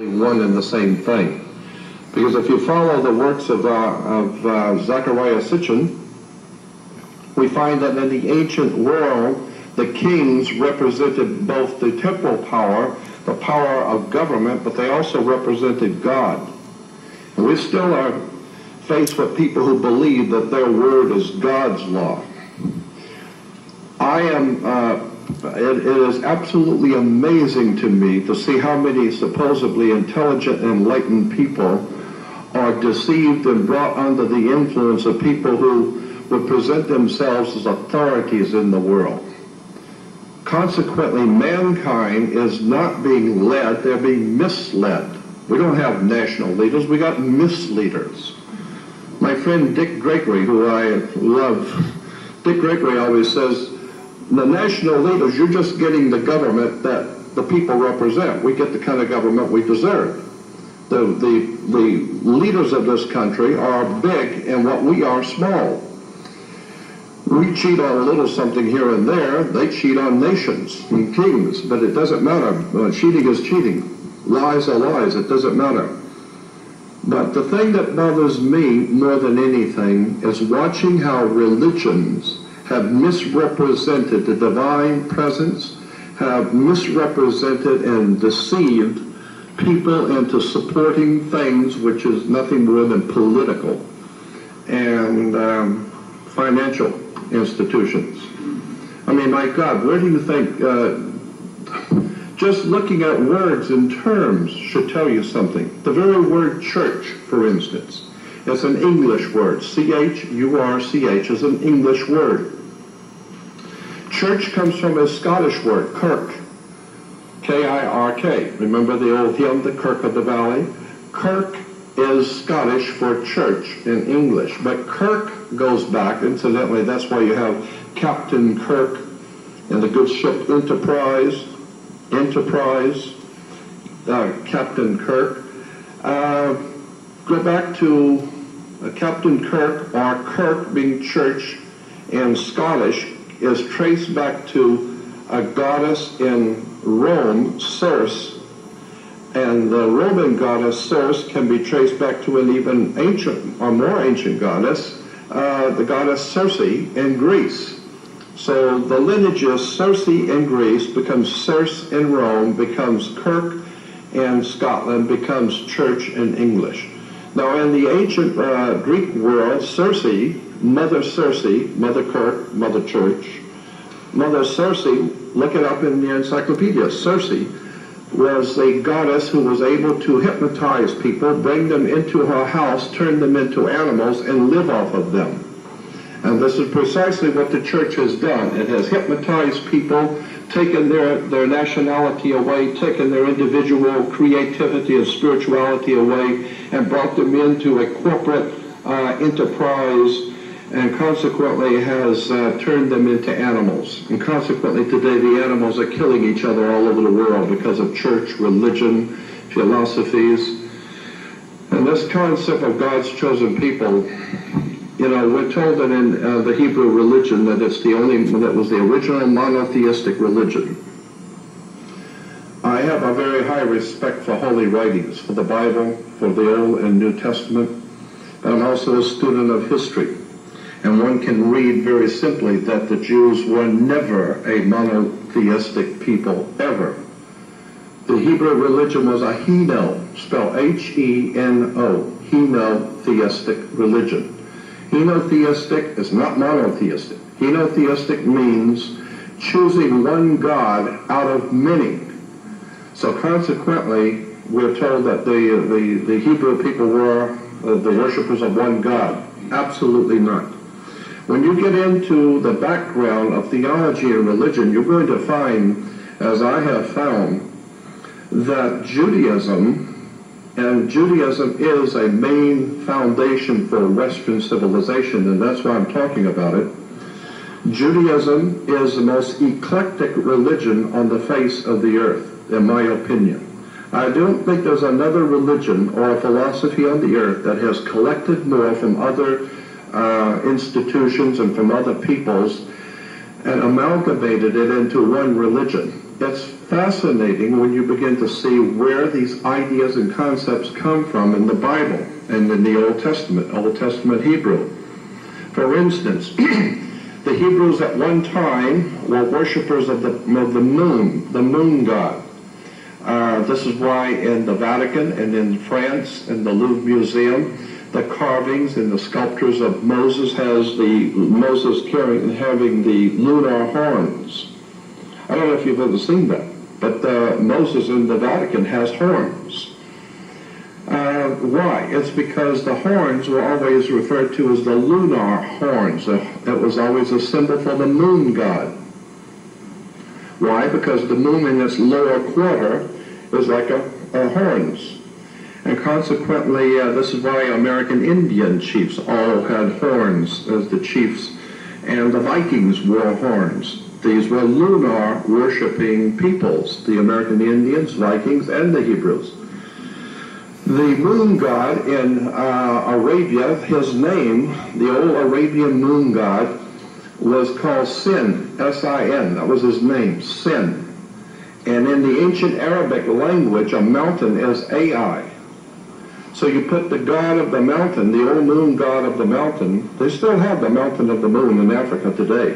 one and the same thing. Because if you follow the works of Zechariah Sitchin, we find that in the ancient world, the kings represented both the temporal power, the power of government, but they also represented God. And we still are faced with people who believe that their word is God's law. It is absolutely amazing to me to see how many supposedly intelligent, enlightened people are deceived and brought under the influence of people who would present themselves as authorities in the world. Consequently, mankind is not being led, they're being misled. We don't have national leaders, we got misleaders. My friend Dick Gregory, who I love, Dick Gregory always says, the national leaders, you're just getting the government that the people represent. We get the kind of government we deserve. The leaders of this country are big and what we are small. We cheat on a little something here and there. They cheat on nations and kings, but it doesn't matter. Cheating is cheating. Lies are lies. It doesn't matter. But the thing that bothers me more than anything is watching how religions have misrepresented the divine presence, have misrepresented and deceived people into supporting things which is nothing more than political and financial institutions. I mean, my God, where do you think, just looking at words and terms should tell you something. The very word church, for instance, is an English word. C-H-U-R-C-H is an English word. Church comes from a Scottish word, Kirk, K-I-R-K. Remember the old hymn, The Kirk of the Valley? Kirk is Scottish for church in English, but Kirk goes back, incidentally, that's why you have Captain Kirk and the good ship Enterprise, Captain Kirk. Go back to Captain Kirk, or Kirk being church in Scottish, is traced back to a goddess in Rome, Circe, and the Roman goddess Circe can be traced back to an even ancient or more ancient goddess, the goddess Circe in Greece. So the lineage is Circe in Greece, becomes Circe in Rome, becomes Kirk in Scotland, becomes church in English. Now in the ancient Greek world, Circe, Mother Kirk, Mother Church, Mother Circe, look it up in the encyclopedia. Circe was a goddess who was able to hypnotize people, bring them into her house, turn them into animals, and live off of them. And this is precisely what the church has done. It has hypnotized people, taken their nationality away, taken their individual creativity and spirituality away, and brought them into a corporate enterprise, and consequently has turned them into animals. And consequently today the animals are killing each other all over the world because of church, religion, philosophies. And this concept of God's chosen people, you know, we're told that in the Hebrew religion that that was the original monotheistic religion. I have a very high respect for holy writings, for the Bible, for the Old and New Testament, but I'm also a student of history. And one can read very simply that the Jews were never a monotheistic people, ever. The Hebrew religion was a heno, spelled H-E-N-O, henotheistic religion. Henotheistic is not monotheistic. Henotheistic means choosing one God out of many. So consequently, we're told that the Hebrew people were the worshippers of one God. Absolutely not. When you get into the background of theology and religion, you're going to find, as I have found, that Judaism is a main foundation for Western civilization, and that's why I'm talking about it. Judaism is the most eclectic religion on the face of the earth, in my opinion. I don't think there's another religion or philosophy on the earth that has collected more from other institutions and from other peoples and amalgamated it into one religion. It's fascinating when you begin to see where these ideas and concepts come from in the Bible and in the Old Testament Hebrew. For instance, the Hebrews at one time were worshippers of the moon god. This is why in the Vatican and in France, in the Louvre Museum, the carvings and the sculptures of Moses having the lunar horns. I don't know if you've ever seen that, but Moses in the Vatican has horns. Why? It's because the horns were always referred to as the lunar horns. That was always a symbol for the moon god. Why? Because the moon in its lower quarter is like a horns. And consequently, this is why American Indian chiefs all had horns as the chiefs, and the Vikings wore horns. These were lunar worshipping peoples, the American Indians, Vikings, and the Hebrews. The moon god in Arabia, his name, the old Arabian moon god, was called Sin, S-I-N. That was his name, Sin. And in the ancient Arabic language, a mountain is Ai. So you put the god of the mountain, the old moon god of the mountain, they still have the mountain of the moon in Africa today.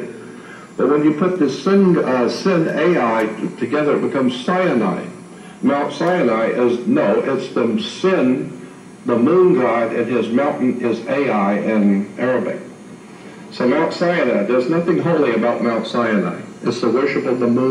But when you put the Sin Ai together, it becomes Sinai. Mount Sinai it's the Sin, the moon god, and his mountain is Ai in Arabic. So Mount Sinai, there's nothing holy about Mount Sinai. It's the worship of the moon.